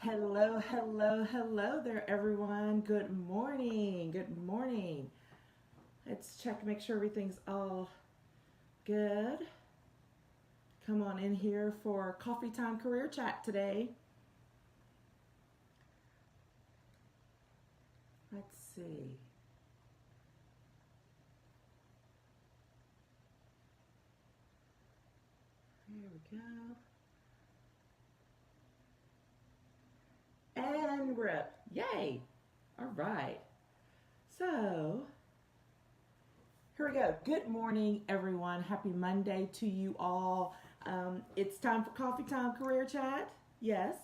Hello, hello, hello there, everyone. Good morning. Good morning. Let's check, make sure everything's all good. Come on in here for Coffee Time Career Chat today. Let's see. Here we go. And we're up. Yay. All right. So, here we go. Good morning, everyone. Happy Monday to you all. It's time for Coffee Time Career Chat. Yes,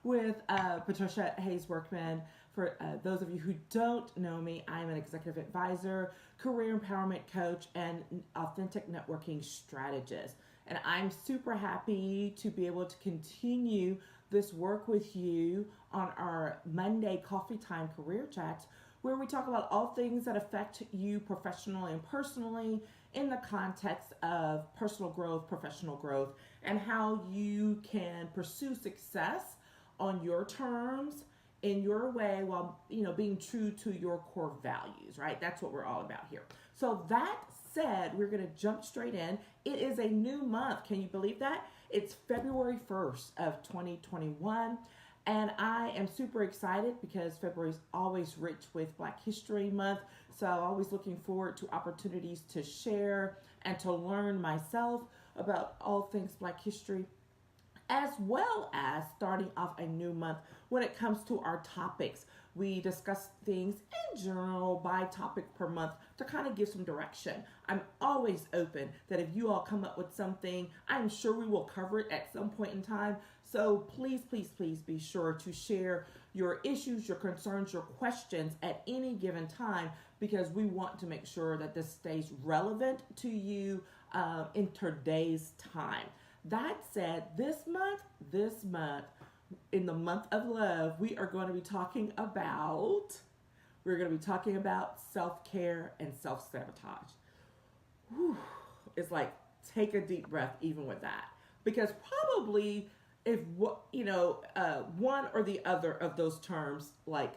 with Patricia Hayes Workman. For those of you who don't know me, I'm an executive advisor, career empowerment coach, and authentic networking strategist. And I'm super happy to be able to continue this work with you on our Monday Coffee Time Career Chats, where we talk about all things that affect you professionally and personally in the context of personal growth, professional growth, and how you can pursue success on your terms in your way while being true to your core values, right? That's what we're all about here. So that said, we're going to jump straight in. It is a new month. Can you believe that? It's February 1st of 2021. And I am super excited because February is always rich with Black History Month. So always looking forward to opportunities to share and to learn myself about all things Black history, as well as starting off a new month when it comes to our topics. We discuss things in general by topic per month to kind of give some direction. I'm always open that if you all come up with something, I'm sure we will cover it at some point in time. So please, please, please be sure to share your issues, your concerns, your questions at any given time, because we want to make sure that this stays relevant to you in today's time. That said, this month, in the month of love, we're going to be talking about self-care and self-sabotage. Whew. It's like, take a deep breath even with that, because probably if one or the other of those terms like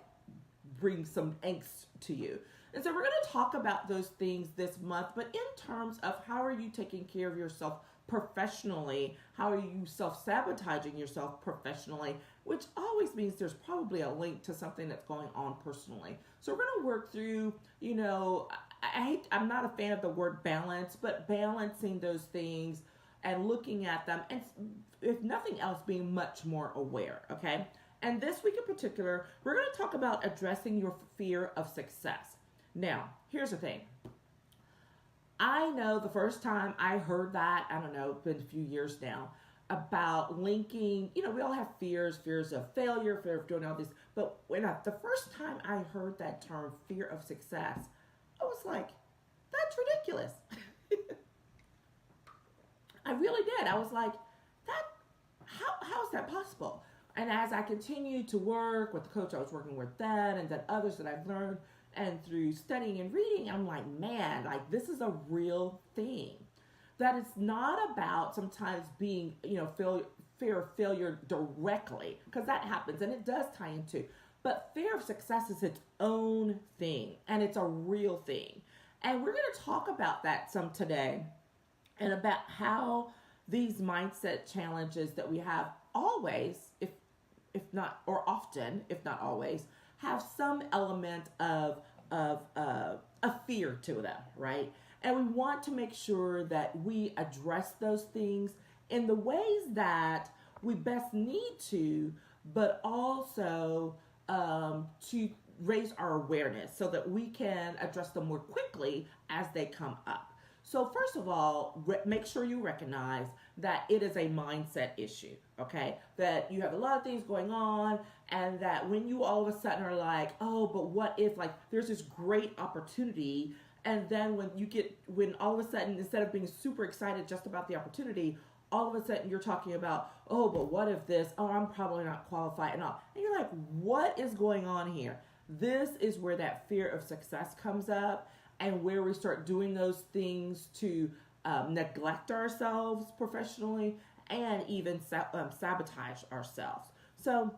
bring some angst to you. And so we're going to talk about those things this month, but in terms of how are you taking care of yourself professionally, how are you self-sabotaging yourself professionally, which always means there's probably a link to something that's going on personally. So we're going to work through, I'm not a fan of the word balance, but balancing those things and looking at them, and if nothing else, being much more aware, okay? And this week in particular, we're going to talk about addressing your fear of success. Now, here's the thing. I know the first time I heard that, I don't know, it's been a few years now, about linking, we all have fears of failure, fear of doing all this. But the first time I heard that term, fear of success, I was like, that's ridiculous. I really did. I was like, how is that possible? And as I continued to work with the coach I was working with then, and then others that I've learned, and through studying and reading, I'm like, man, like this is a real thing. That it's not about sometimes being, fear of failure directly, because that happens and it does tie into. But fear of success is its own thing, and it's a real thing. And we're going to talk about that some today, and about how these mindset challenges that we have always, if not, or often, if not always, have some element of a fear to them, right? And we want to make sure that we address those things in the ways that we best need to, but also to raise our awareness so that we can address them more quickly as they come up. So first of all, make sure you recognize that it is a mindset issue, okay? That you have a lot of things going on, and that when you all of a sudden are like, oh, but what if, like, there's this great opportunity, and then when all of a sudden, instead of being super excited just about the opportunity, all of a sudden you're talking about, oh, but what if this, oh, I'm probably not qualified and all. And you're like, what is going on here? This is where that fear of success comes up, and where we start doing those things to neglect ourselves professionally, and even sabotage ourselves. So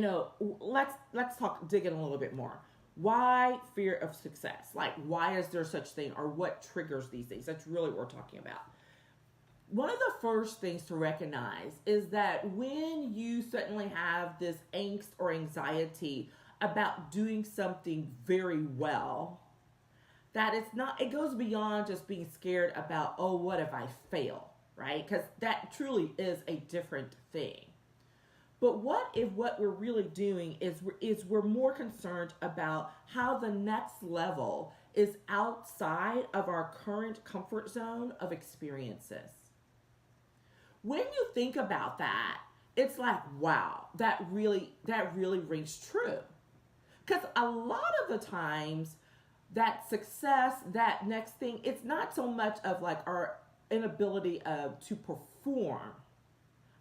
let's dig in a little bit more. Why fear of success? Like, why is there such thing, or what triggers these things? That's really what we're talking about. One of the first things to recognize is that when you suddenly have this angst or anxiety about doing something very well, that it's not, it goes beyond just being scared about, oh, what if I fail, right? Because that truly is a different thing. But what if what we're really doing is we're more concerned about how the next level is outside of our current comfort zone of experiences? When you think about that, it's like, wow, that really rings true. Because a lot of the times, that success, that next thing, it's not so much of like our inability to perform.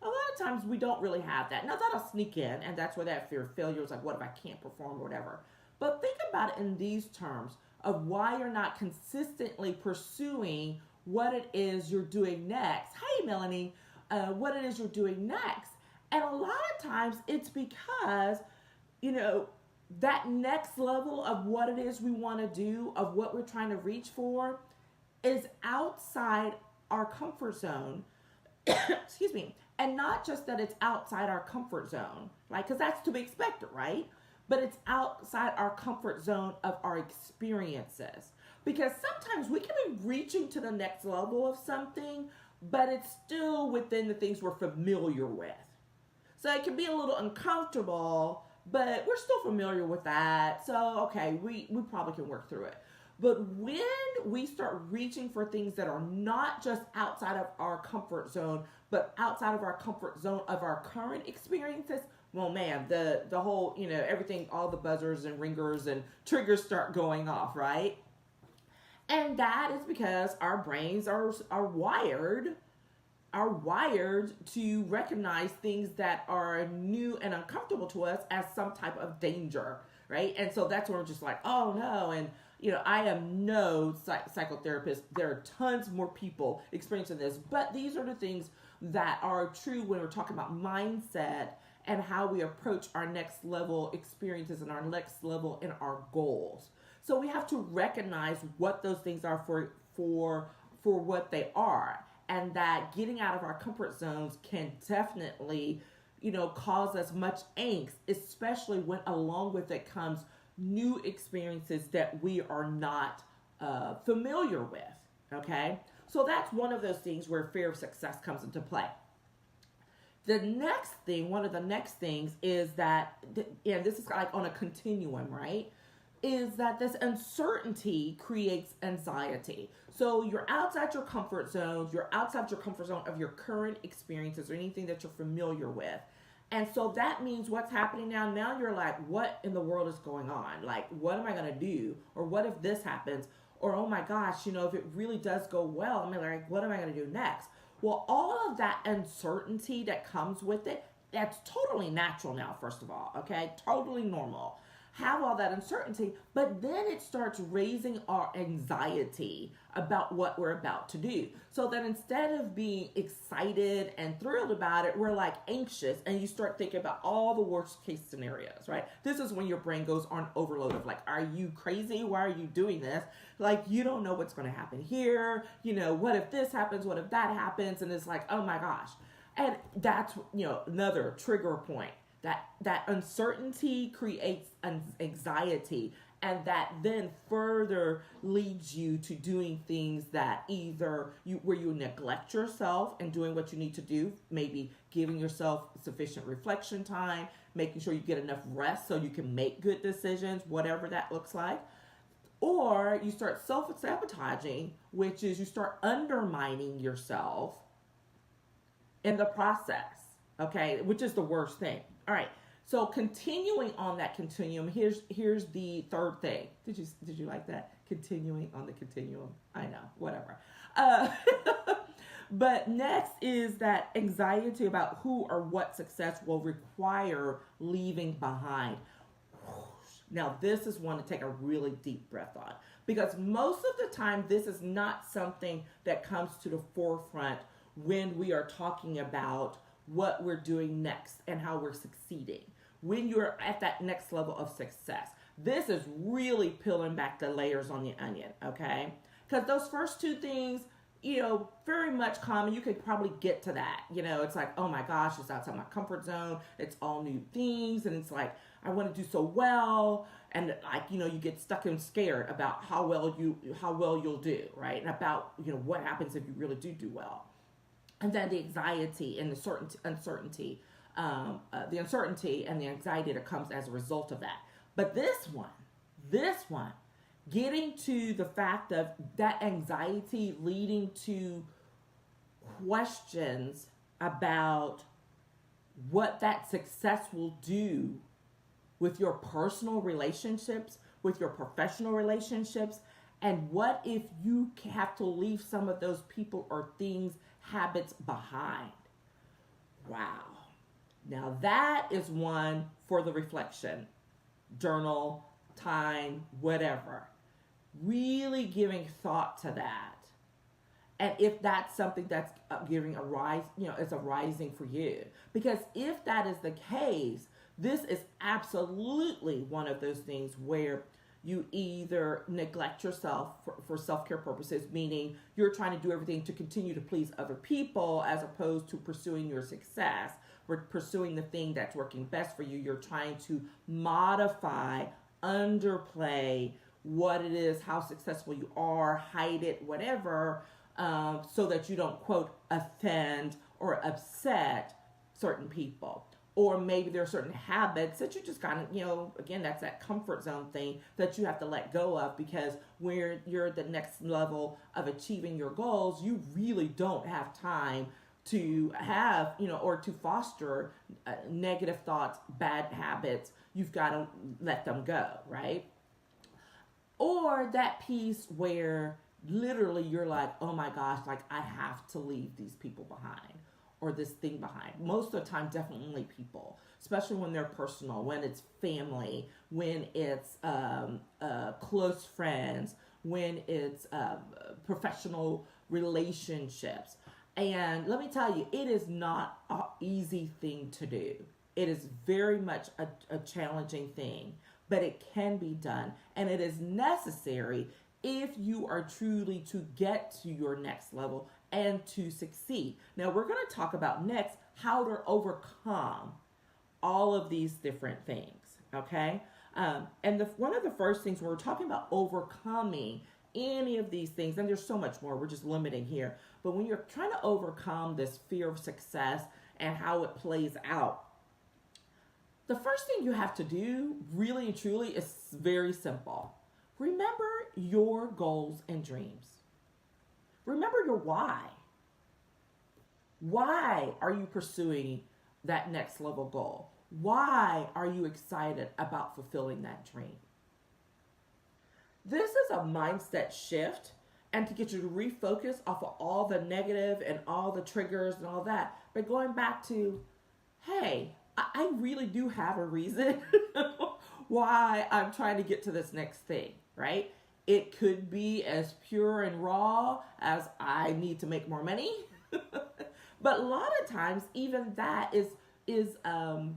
A lot of times we don't really have that. Now that'll sneak in, and that's where that fear of failure is like, what if I can't perform or whatever. But think about it in these terms of why you're not consistently pursuing what it is you're doing next. Hey, Melanie, what it is you're doing next. And a lot of times it's because, that next level of what it is we want to do, of what we're trying to reach for, is outside our comfort zone. Excuse me. And not just that it's outside our comfort zone, like, because that's to be expected, right? But it's outside our comfort zone of our experiences. Because sometimes we can be reaching to the next level of something, but it's still within the things we're familiar with. So it can be a little uncomfortable, but we're still familiar with that. So, okay, we probably can work through it. But when we start reaching for things that are not just outside of our comfort zone, but outside of our comfort zone of our current experiences, well, man, the whole, everything, all the buzzers and ringers and triggers start going off, right? And that is because our brains are wired to recognize things that are new and uncomfortable to us as some type of danger, right? And so that's when we're just like, oh no. And I am no psychotherapist. There are tons more people experiencing this, but these are the things that are true when we're talking about mindset and how we approach our next level experiences and our next level in our goals. So we have to recognize what those things are for what they are, and that getting out of our comfort zones can definitely, cause us much angst, especially when along with it comes new experiences that we are not familiar with, okay? So that's one of those things where fear of success comes into play. One of the next things is that, and this is like on a continuum, right? Is that this uncertainty creates anxiety. So you're outside your comfort zones, you're outside your comfort zone of your current experiences or anything that you're familiar with. And so that means what's happening now? Now you're like, what in the world is going on? Like, what am I going to do? Or what if this happens? Or, oh my gosh, if it really does go well, I'm like, what am I going to do next? Well, all of that uncertainty that comes with it, that's totally natural now, first of all, okay? Totally normal. Have all that uncertainty, but then it starts raising our anxiety about what we're about to do. So that instead of being excited and thrilled about it, we're like anxious, and you start thinking about all the worst case scenarios, right? This is when your brain goes on overload of like, are you crazy? Why are you doing this? Like, you don't know what's going to happen here. What if this happens? What if that happens? And it's like, oh my gosh. And that's, another trigger point. That uncertainty creates anxiety, and that then further leads you to doing things that either where you neglect yourself and doing what you need to do, maybe giving yourself sufficient reflection time, making sure you get enough rest so you can make good decisions, whatever that looks like. Or you start self-sabotaging, which is you start undermining yourself in the process, okay, which is the worst thing. All right. So continuing on that continuum, here's the third thing. Did you like that? Continuing on the continuum. I know, whatever. But next is that anxiety about who or what success will require leaving behind. Now, this is one to take a really deep breath on, because most of the time, this is not something that comes to the forefront when we are talking about what we're doing next and how we're succeeding. when you're at that next level of success. This is really peeling back the layers on the onion, okay? Because those first two things, very much common. You could probably get to that. It's like, oh my gosh, it's outside my comfort zone. It's all new things. And it's like, I want to do so well. And like, you get stuck and scared about how well you'll do, right? And about, what happens if you really do well. And then the anxiety and the uncertainty, the uncertainty and the anxiety that comes as a result of that. But this one, getting to the fact of that anxiety leading to questions about what that success will do with your personal relationships, with your professional relationships, and what if you have to leave some of those people or things, habits behind. Wow. Now that is one for the reflection, journal, time, whatever. Really giving thought to that. And if that's something that's giving a rise, it's arising for you. Because if that is the case, this is absolutely one of those things where you either neglect yourself for self-care purposes, meaning you're trying to do everything to continue to please other people as opposed to pursuing your success, or pursuing the thing that's working best for you. You're trying to modify, underplay what it is, how successful you are, hide it, whatever, so that you don't, quote, offend or upset certain people. Or maybe there are certain habits that you just kind of, again, that's that comfort zone thing that you have to let go of, because when you're at the next level of achieving your goals, you really don't have time to have, or to foster negative thoughts, bad habits. You've got to let them go, right? Or that piece where literally you're like, oh my gosh, like I have to leave these people behind or this thing behind. Most of the time, definitely people, especially when they're personal, when it's family, when it's close friends, when it's professional relationships. And let me tell you, it is not an easy thing to do. It is very much a challenging thing, but it can be done. And it is necessary if you are truly to get to your next level and to succeed. Now, we're going to talk about next how to overcome all of these different things, okay? And one of the first things when we're talking about overcoming any of these things, and there's so much more, we're just limiting here, but when you're trying to overcome this fear of success and how it plays out, the first thing you have to do, really and truly, is very simple. Remember your goals and dreams. Remember your why. Why are you pursuing that next level goal? Why are you excited about fulfilling that dream? This is a mindset shift, and to get you to refocus off of all the negative and all the triggers and all that, but going back to, hey, I really do have a reason why I'm trying to get to this next thing, right? It could be as pure and raw as I need to make more money. But a lot of times, even that is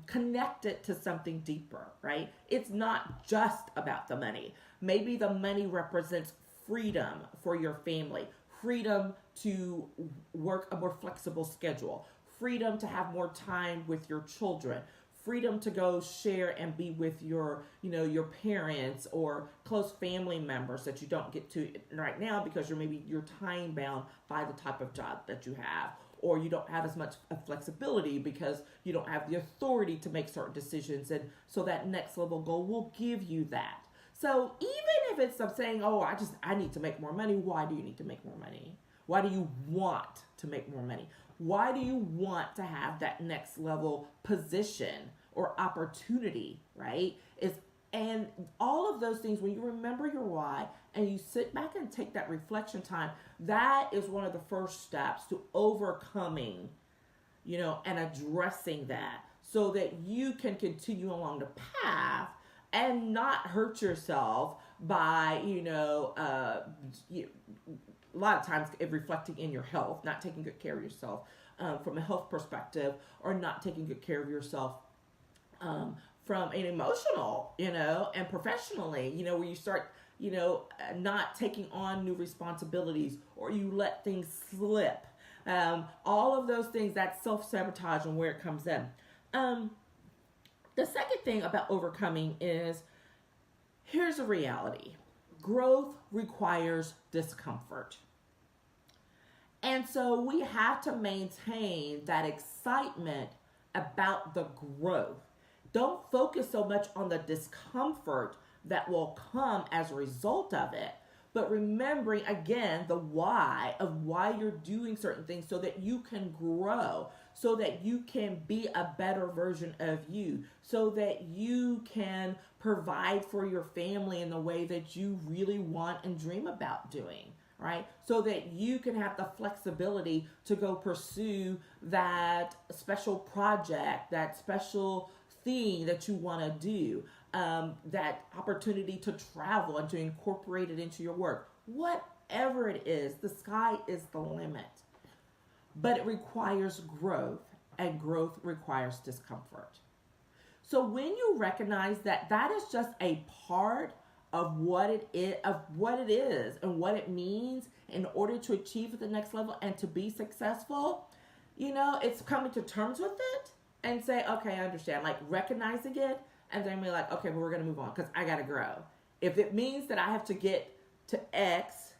connected to something deeper, right? It's not just about the money. Maybe the money represents freedom for your family, freedom to work a more flexible schedule, freedom to have more time with your children, freedom to go share and be with your parents or close family members that you don't get to right now because you're time bound by the type of job that you have, or you don't have as much flexibility because you don't have the authority to make certain decisions. And so that next level goal will give you that. So even if it's saying, oh, I need to make more money. Why do you need to make more money? Why do you want to make more money? Why do you want to have that next level position or opportunity, right? And all of those things, when you remember your why and you sit back and take that reflection time, that is one of the first steps to overcoming, and addressing that so that you can continue along the path and not hurt yourself by, a lot of times reflecting in your health, not taking good care of yourself from a health perspective, or not taking good care of yourself from an emotional, and professionally, where you start, not taking on new responsibilities, or you let things slip. All of those things, that's self-sabotage and where it comes in. The second thing about overcoming is, here's a reality. Growth requires discomfort. And so we have to maintain that excitement about the growth. Don't focus so much on the discomfort that will come as a result of it, but remembering again the why of why you're doing certain things, so that you can grow, so that you can be a better version of you, so that you can provide for your family in the way that you really want and dream about doing, right? So that you can have the flexibility to go pursue that special project, that special thing that you want to do, that opportunity to travel and to incorporate it into your work. Whatever it is, the sky is the limit. But it requires growth, and growth requires discomfort. So when you recognize that that is just a part of what it is and what it means in order to achieve the next level and to be successful, it's coming to terms with it and say, okay, I understand, like recognizing it, and then be like, okay, well, we're going to move on because I got to grow. If it means that I have to get to X,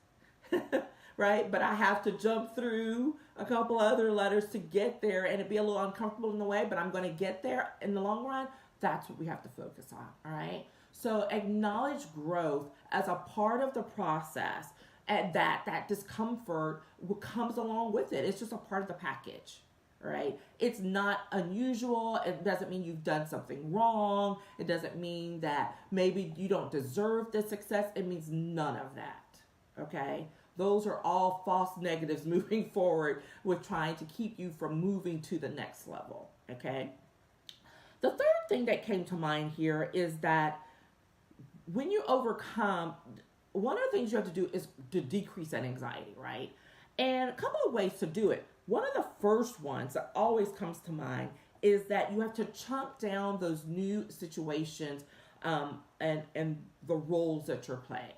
right, but I have to jump through a couple other letters to get there, and it'd be a little uncomfortable in the way, but I'm going to get there in the long run, that's what we have to focus on, all right? So acknowledge growth as a part of the process, and that discomfort comes along with it. It's just a part of the package. Right? It's not unusual. It doesn't mean you've done something wrong. It doesn't mean that maybe you don't deserve the success. It means none of that. Okay? Those are all false negatives moving forward with trying to keep you from moving to the next level. Okay? The third thing that came to mind here is that when you overcome, one of the things you have to do is to decrease that anxiety, right? And a couple of ways to do it. One of the first ones that always comes to mind is that you have to chunk down those new situations and the roles that you're playing,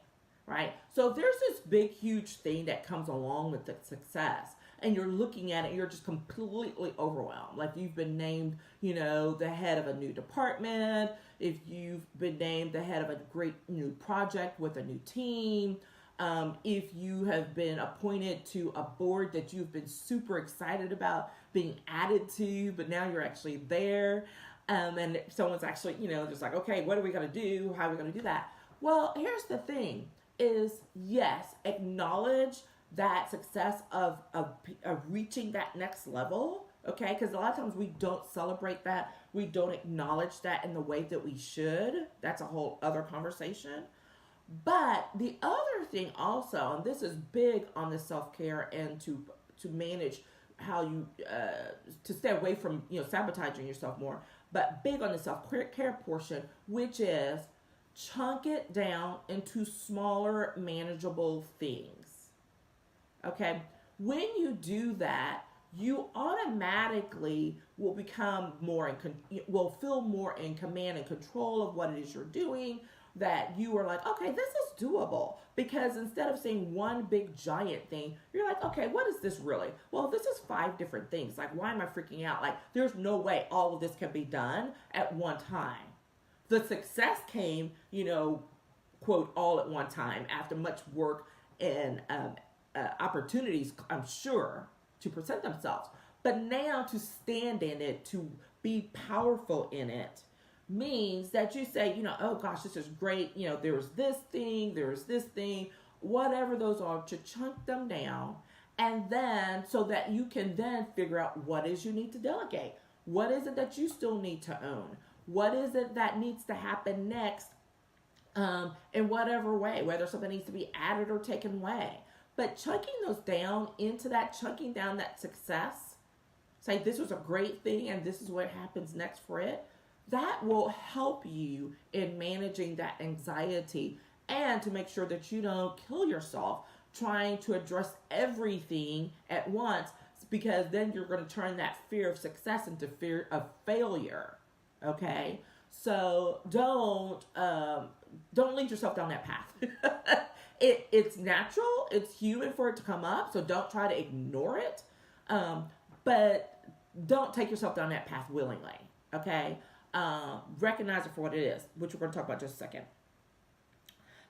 right? So there's this big, huge thing that comes along with the success, and you're looking at it, you're just completely overwhelmed. Like you've been named, the head of a new department, if you've been named the head of a great new project with a new team, if you have been appointed to a board that you've been super excited about being added to, but now you're actually there, and someone's actually, just like, okay, what are we going to do? How are we going to do that? Well, here's the thing is, yes, acknowledge that success of reaching that next level, okay? Because a lot of times we don't celebrate that. We don't acknowledge that in the way that we should. That's a whole other conversation. But the other thing also, and this is big on the self-care and to manage how you, to stay away from, sabotaging yourself more, but big on the self-care portion, which is chunk it down into smaller, manageable things. Okay? When you do that, you automatically will become will feel more in command and control of what it is you're doing, that you are like, okay, this is doable. Because instead of saying one big giant thing, you're like, okay, what is this really? Well, this is 5 different things. Like, why am I freaking out? Like, there's no way all of this can be done at one time. The success came, quote, all at one time after much work and opportunities, I'm sure, to present themselves. But now to stand in it, to be powerful in it, means that you say, oh gosh, this is great. There's this thing, whatever those are, to chunk them down. And then so that you can then figure out what is you need to delegate. What is it that you still need to own? What is it that needs to happen next in whatever way, whether something needs to be added or taken away. But chunking those down into that, chunking down that success, say this was a great thing and this is what happens next for it, that will help you in managing that anxiety and to make sure that you don't kill yourself trying to address everything at once, because then you're going to turn that fear of success into fear of failure. Okay, so don't lead yourself down that path. It's natural, it's human for it to come up, so don't try to ignore it. But don't take yourself down that path willingly. Okay, recognize it for what it is, which we're going to talk about in just a second.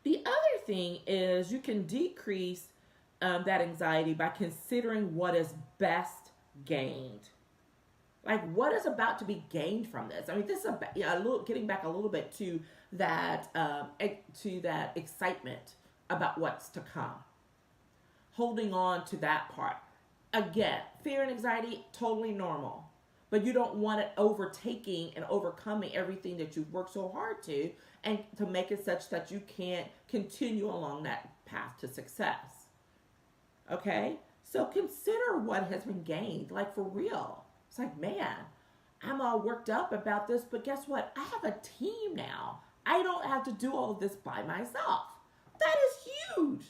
The other thing is you can decrease that anxiety by considering what is best gained. Like, what is about to be gained from this? I mean, this is getting back a little bit to that excitement about what's to come. Holding on to that part. Again, fear and anxiety, totally normal. But you don't want it overtaking and overcoming everything that you've worked so hard to, and to make it such that you can't continue along that path to success. Okay? So consider what has been gained, like for real. It's like, man, I'm all worked up about this, but guess what? I have a team now. I don't have to do all of this by myself. That is huge.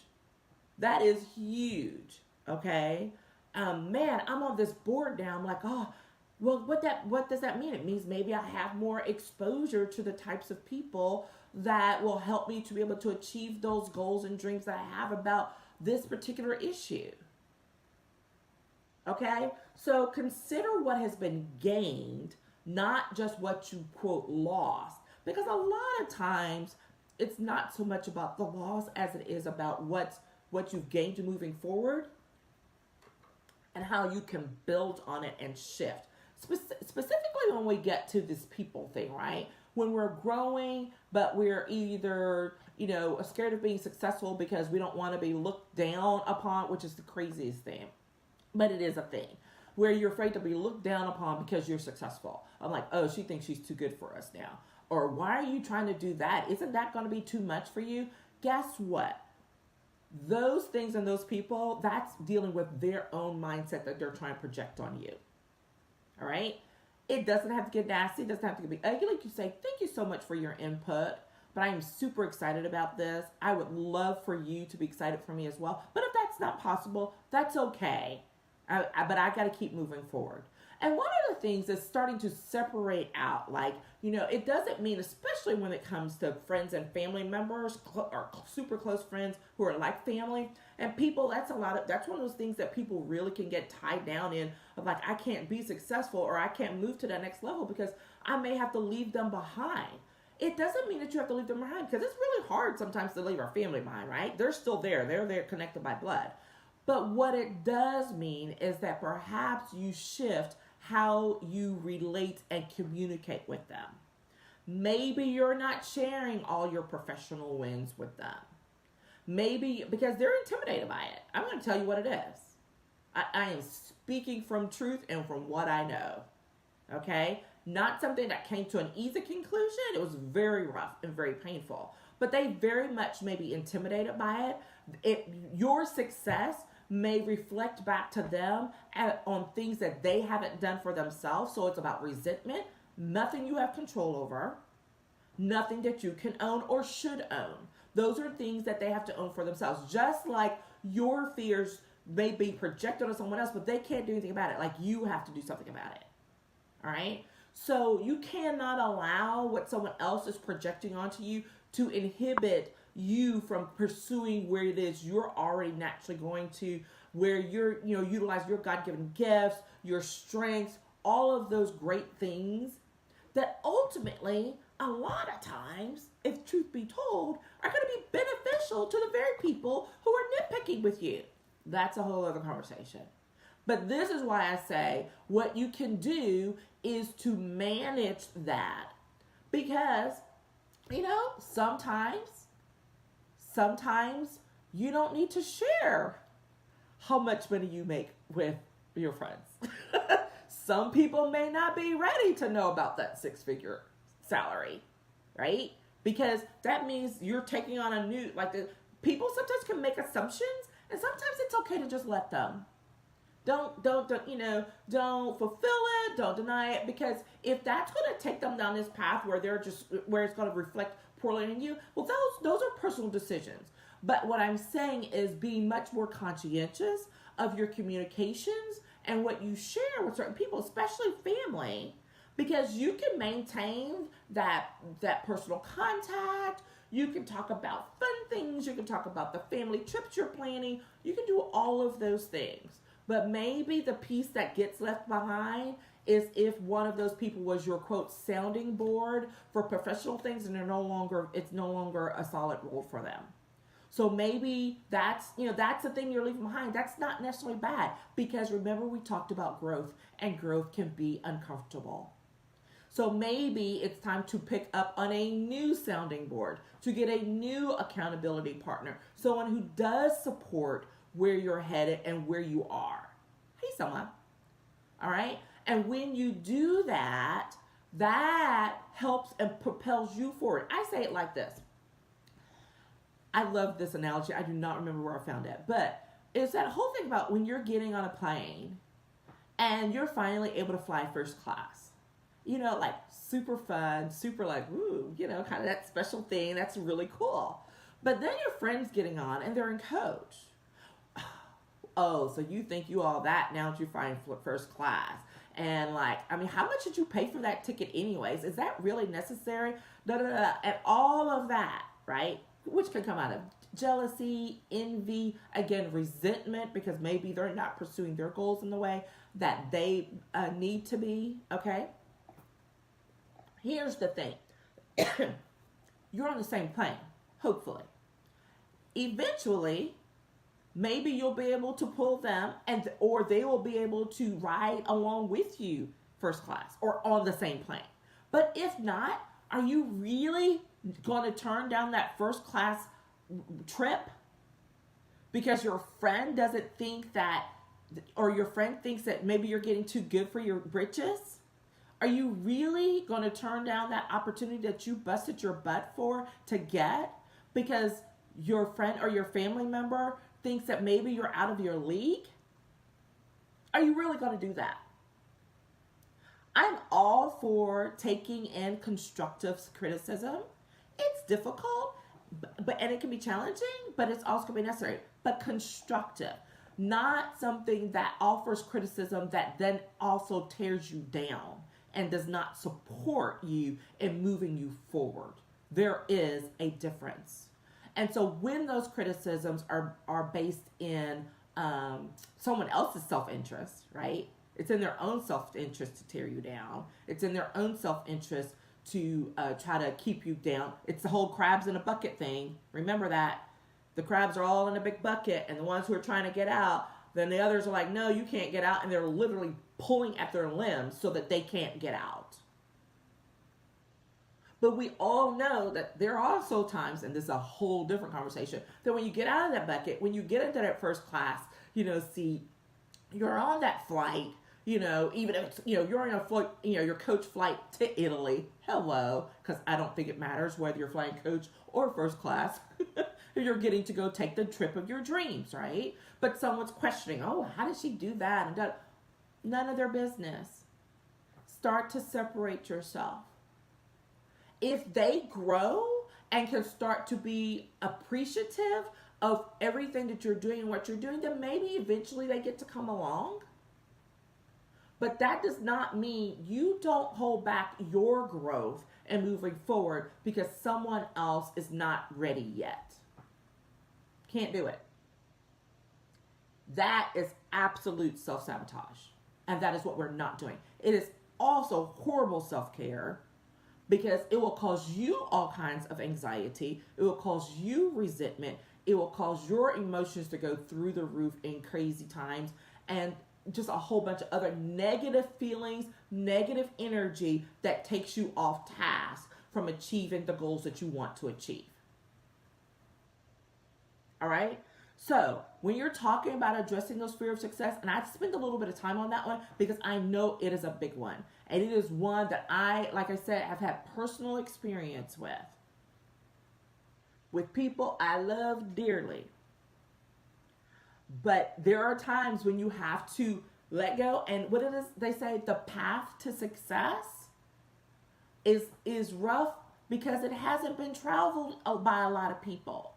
That is huge. Okay? Man, I'm on this board now. I'm like, oh, well, what does that mean? It means maybe I have more exposure to the types of people that will help me to be able to achieve those goals and dreams that I have about this particular issue. Okay? So consider what has been gained, not just what you, quote, lost. Because a lot of times, it's not so much about the loss as it is about what you've gained to moving forward and how you can build on it and shift. Specifically when we get to this people thing, right? When we're growing, but we're either, scared of being successful because we don't want to be looked down upon, which is the craziest thing. But it is a thing where you're afraid to be looked down upon because you're successful. I'm like, oh, she thinks she's too good for us now. Or why are you trying to do that? Isn't that going to be too much for you? Guess what? Those things and those people, that's dealing with their own mindset that they're trying to project on you. All right? It doesn't have to get nasty. It doesn't have to be ugly. Like you say, thank you so much for your input, but I am super excited about this. I would love for you to be excited for me as well. But if that's not possible, that's okay. But I got to keep moving forward. And one of the things is starting to separate out, like, it doesn't mean, especially when it comes to friends and family members or super close friends who are like family and people, that's one of those things that people really can get tied down in of like, I can't be successful or I can't move to that next level because I may have to leave them behind. It doesn't mean that you have to leave them behind because it's really hard sometimes to leave our family behind, right? They're still there. They're there connected by blood. But what it does mean is that perhaps you shift how you relate and communicate with them. Maybe you're not sharing all your professional wins with them. Maybe because they're intimidated by it. I'm going to tell you what it is. I am speaking from truth and from what I know. Okay? Not something that came to an easy conclusion. It was very rough and very painful. But they very much may be intimidated by it. Your success may reflect back to them on things that they haven't done for themselves. So it's about resentment, nothing you have control over, nothing that you can own or should own. Those are things that they have to own for themselves. Just like your fears may be projected on someone else, but they can't do anything about it. Like you have to do something about it. All right? So you cannot allow what someone else is projecting onto you to inhibit you from pursuing where it is you're already naturally going to, where you're, utilize your God-given gifts, your strengths, all of those great things that ultimately, a lot of times, if truth be told, are going to be beneficial to the very people who are nitpicking with you. That's a whole other conversation. But this is why I say what you can do is to manage that. Because, sometimes you don't need to share how much money you make with your friends. Some people may not be ready to know about that 6-figure salary, right? Because that means you're taking on a new, people sometimes can make assumptions, and sometimes it's okay to just let them. Don't fulfill it, don't deny it, because if that's going to take them down this path where where it's going to reflect poorly on you, well, those are personal decisions. But what I'm saying is being much more conscientious of your communications and what you share with certain people, especially family, because you can maintain that personal contact. You can talk about fun things. You can talk about the family trips you're planning. You can do all of those things. But maybe the piece that gets left behind is if one of those people was your quote sounding board for professional things and it's no longer a solid role for them. So maybe that's the thing you're leaving behind. That's not necessarily bad, because remember we talked about growth, and growth can be uncomfortable. So maybe it's time to pick up on a new sounding board, to get a new accountability partner, someone who does support where you're headed and where you are. Hey, someone. All right? And when you do that, that helps and propels you forward. I say it like this. I love this analogy. I do not remember where I found it, but it's that whole thing about when you're getting on a plane and you're finally able to fly first class. Like super fun, super like, ooh, kind of that special thing. That's really cool. But then your friend's getting on and they're in coach. Oh, so you think you all that now that you're flying first class. And how much did you pay for that ticket anyways? Is that really necessary? Da, da, da, and all of that, right? Which can come out of jealousy, envy, again, resentment, because maybe they're not pursuing their goals in the way that they need to be, okay? Here's the thing. You're on the same plane, hopefully. Eventually, maybe you'll be able to pull them or they will be able to ride along with you first class or on the same plane. But if not, are you really going to turn down that first class trip because your friend doesn't think that, or your friend thinks that maybe you're getting too good for your britches? Are you really going to turn down that opportunity that you busted your butt for to get because your friend or your family member thinks that maybe you're out of your league? Are you really going to do that? I'm all for taking in constructive criticism. It's difficult, and it can be challenging, but it's also going to be necessary. But constructive, not something that offers criticism that then also tears you down and does not support you in moving you forward. There is a difference. And so when those criticisms are based in someone else's self-interest, right? It's in their own self-interest to tear you down. It's in their own self-interest to try to keep you down. It's the whole crabs in a bucket thing. Remember that. The crabs are all in a big bucket, and the ones who are trying to get out, then the others are like, no, you can't get out, and they're literally pulling at their limbs so that they can't get out. But we all know that there are also times, and this is a whole different conversation, that when you get out of that bucket, when you get into that first class, seat, you're on that flight, even if you're on a flight, your coach flight to Italy. Hello, because I don't think it matters whether you're flying coach or first class. You're getting to go take the trip of your dreams, right? But someone's questioning, oh, how did she do that? And that, none of their business. Start to separate yourself. If they grow and can start to be appreciative of everything that you're doing and what you're doing, then maybe eventually they get to come along. But that does not mean you don't hold back your growth and moving forward because someone else is not ready yet. Can't do it. That is absolute self-sabotage. And that is what we're not doing. It is also horrible self-care because it will cause you all kinds of anxiety. It will cause you resentment. It will cause your emotions to go through the roof in crazy times and just a whole bunch of other negative feelings, negative energy that takes you off task from achieving the goals that you want to achieve. All right? So when you're talking about addressing those fear of success, and I spend a little bit of time on that one because I know it is a big one. And it is one that I, like I said, have had personal experience with people I love dearly. But there are times when you have to let go. And what it is, they say the path to success is rough because it hasn't been traveled by a lot of people.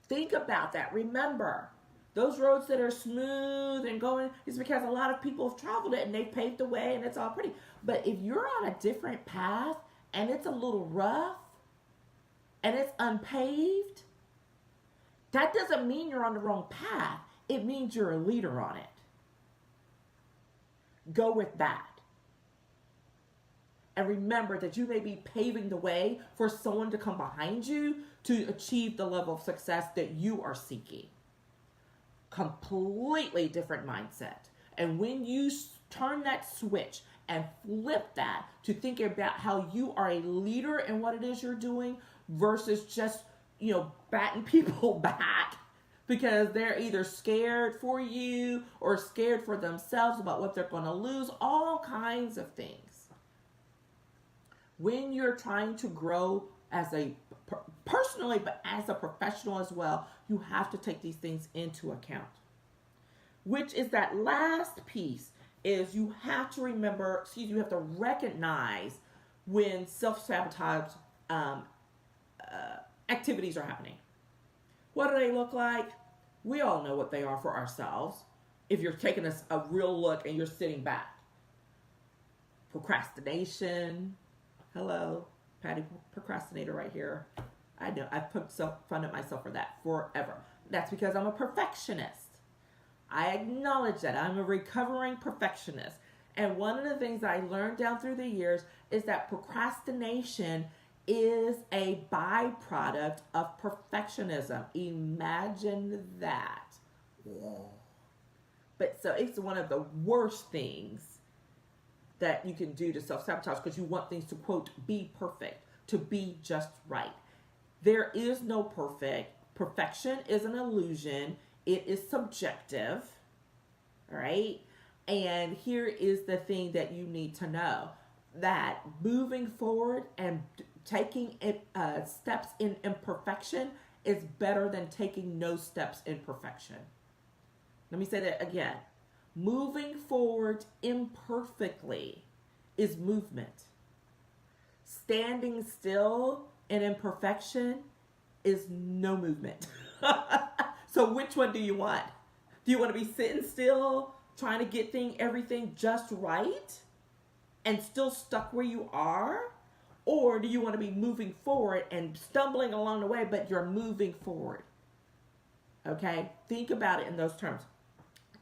Think about that. Remember, Those roads that are smooth and going is because a lot of people have traveled it and they've paved the way and it's all pretty. But if you're on a different path and it's a little rough and it's unpaved, that doesn't mean you're on the wrong path. It means you're a leader on it. Go with that. And remember that you may be paving the way for someone to come behind you to achieve the level of success that you are seeking. Completely different mindset. And when you turn that switch and flip that to think about how you are a leader in what it is you're doing versus just, batting people back because they're either scared for you or scared for themselves about what they're going to lose, all kinds of things. When you're trying to grow as personally, but as a professional as well, you have to take these things into account. Which is that last piece is you have to remember, you have to recognize when self-sabotage activities are happening. What do they look like? We all know what they are for ourselves. If you're taking a real look and you're sitting back. Procrastination. Hello, Patty procrastinator right here. I know, I've put fun at myself for that forever. That's because I'm a perfectionist. I acknowledge that. I'm a recovering perfectionist. And one of the things I learned down through the years is that procrastination is a byproduct of perfectionism. Imagine that. But so it's one of the worst things that you can do to self-sabotage because you want things to, quote, be perfect, to be just right. There is no perfect. Perfection is an illusion. It is subjective, all right? And here is the thing that you need to know, that moving forward and taking steps in imperfection is better than taking no steps in perfection. Let me say that again. Moving forward imperfectly is movement. Standing still in imperfection is no movement. So which one do you want? Do you want to be sitting still, trying to get everything just right and still stuck where you are? Or do you want to be moving forward and stumbling along the way, but you're moving forward? Okay? Think about it in those terms.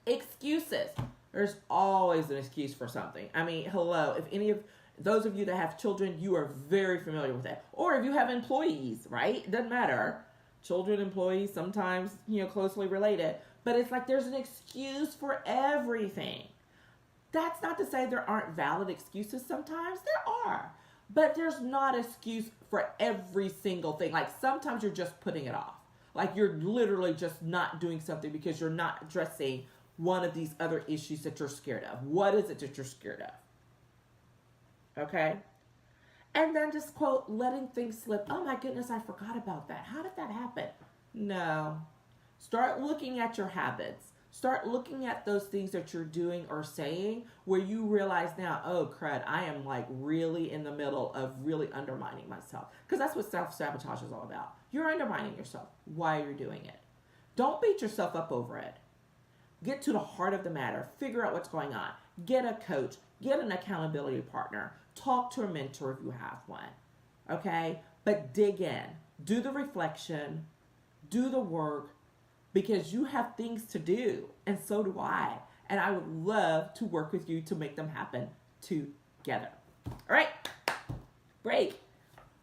Excuses. There's always an excuse for something. I mean, hello. If any of those of you that have children, you are very familiar with that. Or if you have employees, right? It doesn't matter. Children, employees, sometimes, closely related. But it's like there's an excuse for everything. That's not to say there aren't valid excuses sometimes. There are. But there's not an excuse for every single thing. Like sometimes you're just putting it off. Like you're literally just not doing something because you're not addressing one of these other issues that you're scared of. What is it that you're scared of? Okay? And then just, quote, letting things slip. Oh my goodness, I forgot about that. How did that happen? No. Start looking at your habits. Start looking at those things that you're doing or saying where you realize now, oh crud, I am like really in the middle of really undermining myself. Because that's what self-sabotage is all about. You're undermining yourself while you're doing it. Don't beat yourself up over it. Get to the heart of the matter. Figure out what's going on. Get a coach. Get an accountability partner. Talk to a mentor if you have one. Okay? But dig in. Do the reflection. Do the work. Because you have things to do. And so do I. And I would love to work with you to make them happen together. All right. Break.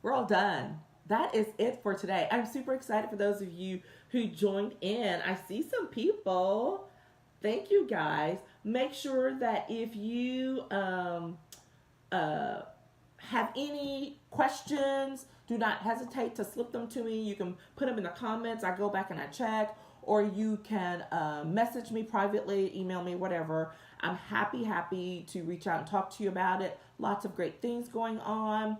We're all done. That is it for today. I'm super excited for those of you who joined in. I see some people. Thank you, guys. Make sure that if you have any questions, do not hesitate to slip them to me. You can put them in the comments. I go back and I check. Or you can message me privately, email me, whatever. I'm happy to reach out and talk to you about it. Lots of great things going on.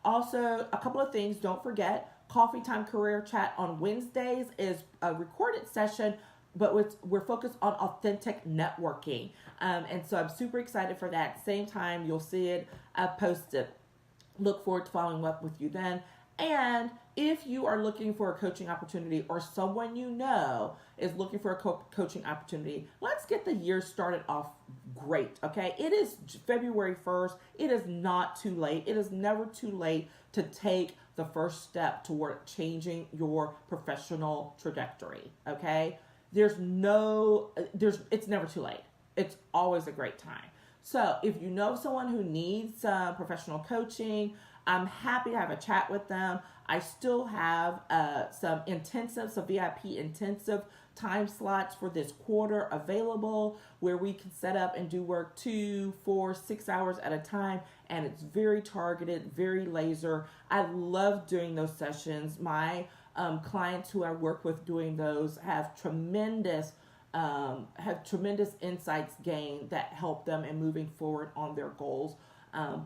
Also, a couple of things. Don't forget, Coffee Time Career Chat on Wednesdays is a recorded session, but we're focused on authentic networking. And so I'm super excited for that. Same time, you'll see it posted. Look forward to following up with you then. And if you are looking for a coaching opportunity or someone you know is looking for a coaching opportunity, let's get the year started off great, okay? It is February 1st. It is not too late. It is never too late to take the first step toward changing your professional trajectory, okay? It's never too late. It's always a great time. So if you know someone who needs professional coaching, I'm happy to have a chat with them. I still have some VIP intensive time slots for this quarter available where we can set up and do work 2, 4, 6 hours at a time. And it's very targeted, very laser. I love doing those sessions. My clients who I work with doing those have tremendous insights gained that help them in moving forward on their goals,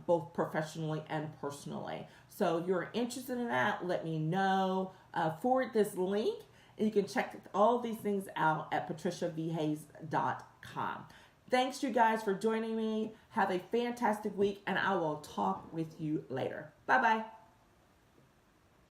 both professionally and personally. So if you're interested in that, let me know. Forward this link, and you can check all these things out at patriciavhays.com. Thanks, you guys, for joining me. Have a fantastic week, and I will talk with you later. Bye-bye.